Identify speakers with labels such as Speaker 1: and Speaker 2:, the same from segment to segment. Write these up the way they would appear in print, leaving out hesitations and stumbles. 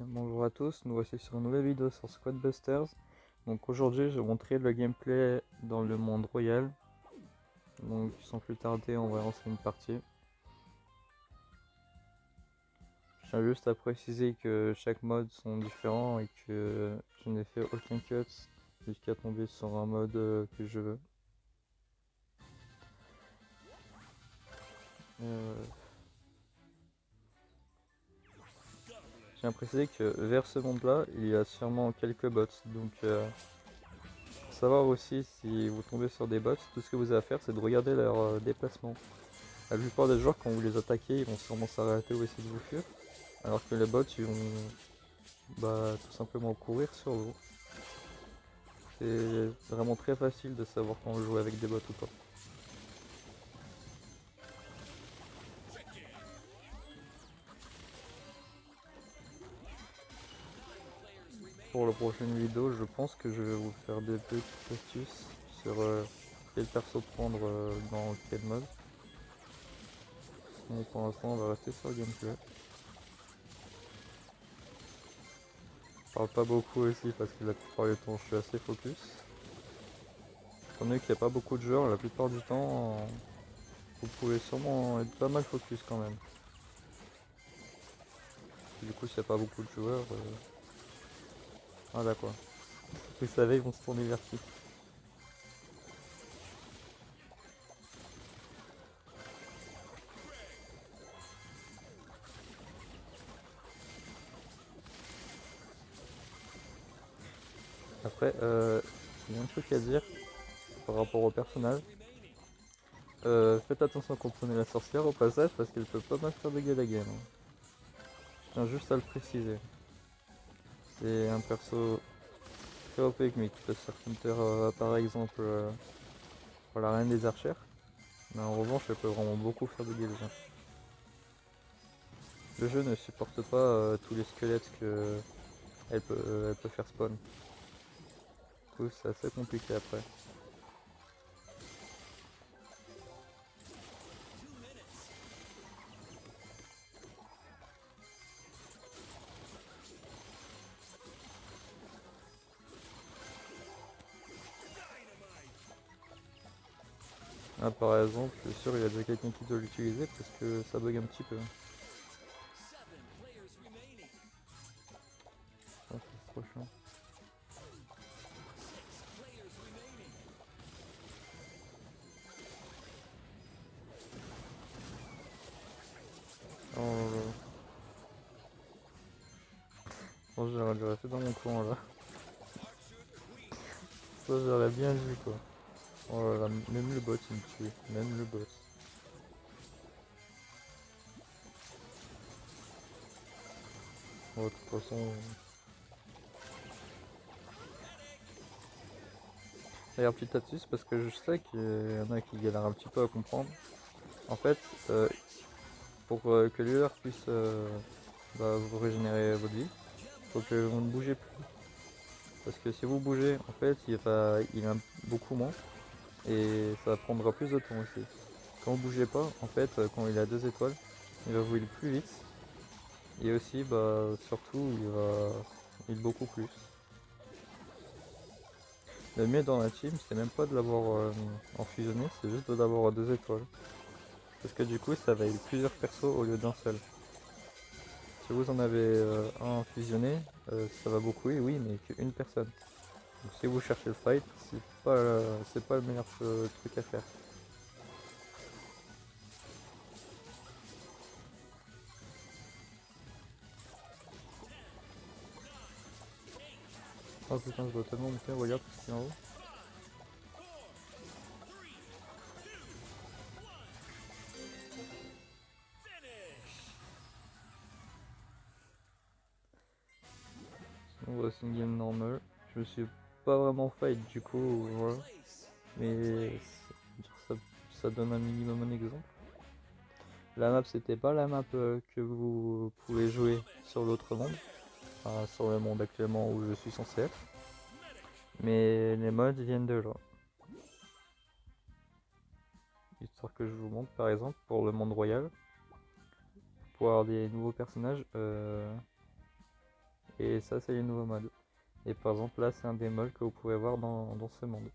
Speaker 1: Bonjour à tous, nous voici sur une nouvelle vidéo sur Squad Busters. Donc aujourd'hui je vais montrer le gameplay dans le monde royal. Donc sans plus tarder on va lancer une partie. Je tiens juste à préciser que chaque mode sont différents et que je n'ai fait aucun cut jusqu'à tomber sur un mode que je veux. Je tiens à préciser que vers ce monde là il y a sûrement quelques bots, donc pour savoir aussi si vous tombez sur des bots, tout ce que vous avez à faire c'est de regarder leur déplacement. La plupart des joueurs, quand vous les attaquez, ils vont sûrement s'arrêter ou essayer de vous fuir, alors que les bots, ils vont tout simplement courir sur vous. C'est vraiment très facile de savoir quand on joue avec des bots ou pas. Pour la prochaine vidéo, je pense que je vais vous faire des petites astuces sur quel perso prendre dans quel mode. Mais pour l'instant, on va rester sur le gameplay. Je parle pas beaucoup aussi parce que la plupart du temps, je suis assez focus. Étant donné qu'il n'y a pas beaucoup de joueurs, la plupart du temps, vous pouvez sûrement être pas mal focus quand même. Du coup, s'il n'y a pas beaucoup de joueurs, voilà quoi. Vous savez, ils vont se tourner vers qui. Après, il y a un truc à dire par rapport au personnage. Faites attention quand vous prenez la sorcière au passage parce qu'elle peut pas mal faire dégâts la game. Je tiens juste à le préciser. C'est un perso très OP mais qui peut se faire counter par exemple pour la reine des archères. Mais en revanche, elle peut vraiment beaucoup faire dégâts les gens. Le jeu ne supporte pas tous les squelettes que elle peut faire spawn. Du coup, c'est assez compliqué après. Ah, par exemple, je suis sûr il y a déjà quelqu'un qui doit l'utiliser parce que ça bug un petit peu. Ah, c'est trop chiant. Oh là là. Bon, j'aurais dû rester dans mon coin là. Ça j'aurais bien vu quoi. Oh là là, même le bot il me tue. Même le bot. Bon, de toute façon. D'ailleurs, petite astuce parce que je sais qu'il y en a qui galèrent un petit peu à comprendre. En fait, euh, pour que l'healer puisse vous régénérer votre vie, faut que vous ne bougez plus. Parce que si vous bougez, en fait, il va beaucoup moins et ça prendra plus de temps aussi. Quand vous bougez pas, en fait, quand il a 2 étoiles, il va vous heal plus vite et aussi, surtout, il heal beaucoup plus. Le mieux dans la team, c'est même pas de l'avoir en fusionné, c'est juste de l'avoir à 2 étoiles. Parce que du coup, ça va heal plusieurs persos au lieu d'un seul. Si vous en avez un fusionné, ça va beaucoup heal, oui, mais qu'une personne. Donc si vous cherchez le fight, c'est pas le meilleur truc à faire. Oh putain, je dois tellement monter, regarde ce qu'il y a en haut. On voit c'est une game normale. Je me suis pas vraiment fight du coup, voilà. Mais ça, ça donne un minimum un exemple. La map c'était pas la map que vous pouvez jouer sur l'autre monde, enfin, sur le monde actuellement où je suis censé être. Mais les mods viennent de là. Histoire que je vous montre par exemple pour le monde royal, pour avoir des nouveaux personnages. Et ça c'est les nouveaux modes. Et par exemple là c'est un des modes que vous pouvez voir dans ce monde.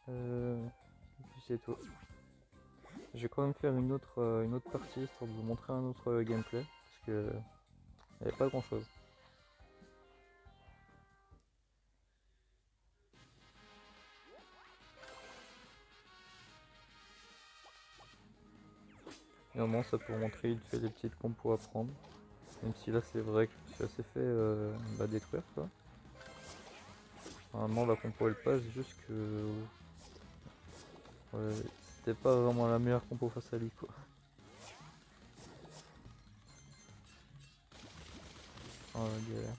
Speaker 1: Et puis c'est tout. Je vais quand même faire une autre partie histoire de vous montrer un autre gameplay. Parce que il n'y avait pas grand chose. Et au moins ça peut montrer vite fait les petites compos à prendre. Même si là c'est vrai que je me suis assez fait détruire quoi. Normalement la compo elle passe, juste que ouais, c'était pas vraiment la meilleure compo face à lui quoi. Oh, galère.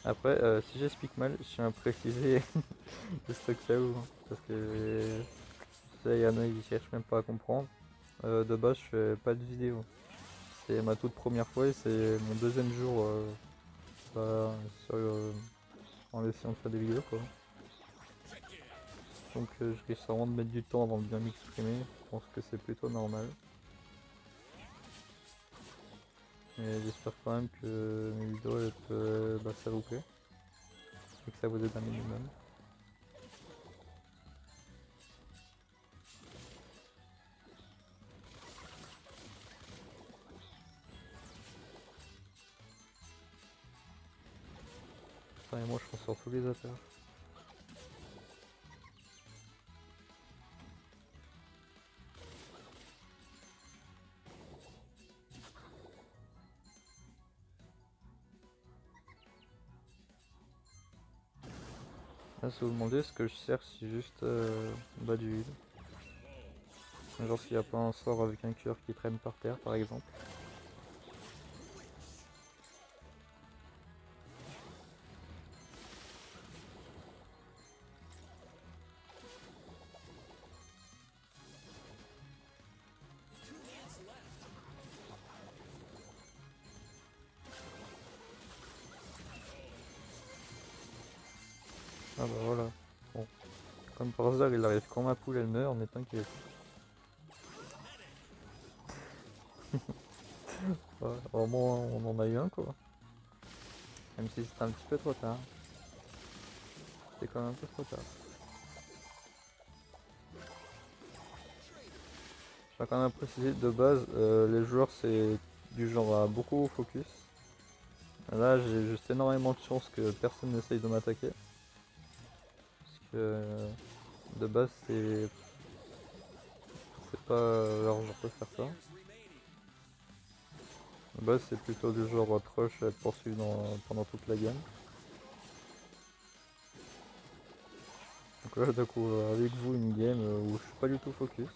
Speaker 1: Après, si j'explique mal, je tiens à préciser juste au cas où, hein, parce que ça, il y en a qui cherchent même pas à comprendre. De base, je fais pas de vidéo. C'est ma toute première fois et c'est mon deuxième jour bah, en essayant de faire des vidéos quoi. Donc je risque vraiment de mettre du temps avant de bien m'exprimer. Je pense que c'est plutôt normal. Mais j'espère quand même que mes vidéos ça vous plaît et que ça vous aide un minimum. Enfin, et moi je pense sur tous les attaques. Là, si vous demandez ce que je cherche, c'est juste du heal. Genre s'il n'y a pas un sort avec un cœur qui traîne par terre par exemple. Ah bah voilà. Bon. Comme par hasard il arrive quand ma poule elle meurt, on est inquiet. Ouais, au moins on en a eu un quoi. Même si c'était un petit peu trop tard. C'était quand même un peu trop tard. Je vais quand même préciser de base, les joueurs c'est du genre à beaucoup focus. Là j'ai juste énormément de chance que personne n'essaye de m'attaquer. Parce que de base c'est pas leur genre de faire ça. De base c'est plutôt du genre à trush à être poursuivi pendant toute la game. Donc là du coup avec vous une game où je suis pas du tout focus.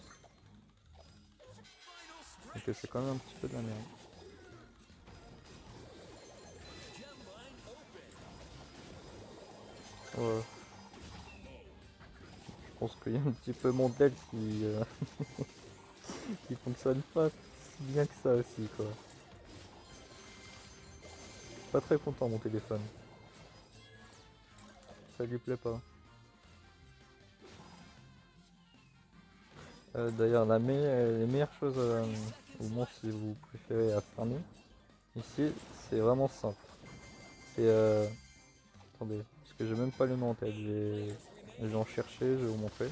Speaker 1: Donc c'est quand même un petit peu de la merde. Ouais. Je pense qu'il y a un petit peu mon tel qui fonctionne pas si bien que ça aussi quoi. Pas très content mon téléphone. Ça lui plaît pas. D'ailleurs les meilleures choses, au moins si vous préférez à farmer, ici c'est vraiment simple. C'est attendez, parce que j'ai même pas le nom en tête, je vais en chercher, je vais vous montrer.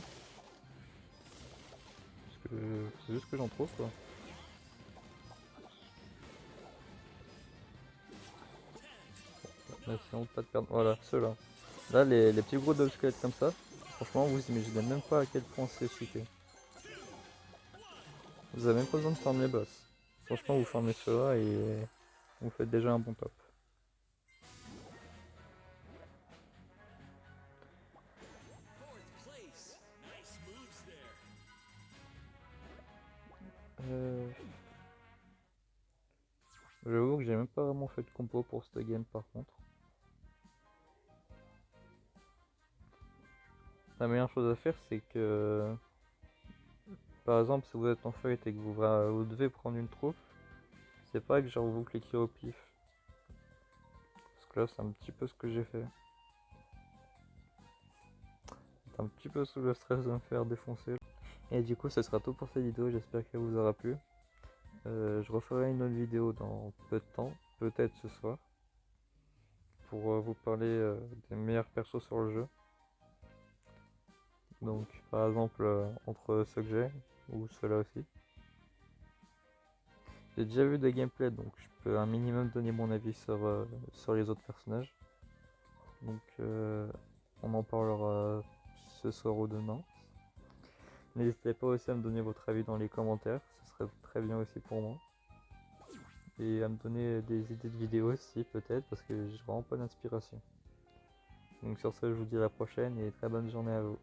Speaker 1: Parce que c'est juste que j'en trouve quoi. Sinon pas de perdre. Voilà, ceux-là. Là les petits gros de squelettes comme ça, franchement vous imaginez même pas à quel point c'est cheaté. Vous avez même pas besoin de farmer les boss. Franchement vous farmez ceux-là et vous faites déjà un bon top. Euh, J'avoue que j'ai même pas vraiment fait de compo pour cette game par contre. La meilleure chose à faire c'est que par exemple si vous êtes en fight et que vous devez prendre une troupe, c'est pas que genre vous cliquez au pif. Donc là c'est un petit peu ce que j'ai fait. Un petit peu sous le stress de me faire défoncer. Et du coup ce sera tout pour cette vidéo, j'espère qu'elle vous aura plu. Je referai une autre vidéo dans peu de temps, peut-être ce soir, pour vous parler des meilleurs persos sur le jeu. Donc par exemple entre ceux que j'ai, ou ceux-là aussi. J'ai déjà vu des gameplays, donc je peux un minimum donner mon avis sur les autres personnages. Donc on en parlera ce soir ou demain. N'hésitez pas aussi à me donner votre avis dans les commentaires, ce serait très bien aussi pour moi. Et à me donner des idées de vidéos aussi peut-être, parce que j'ai vraiment pas d'inspiration. Donc sur ce, je vous dis à la prochaine et très bonne journée à vous.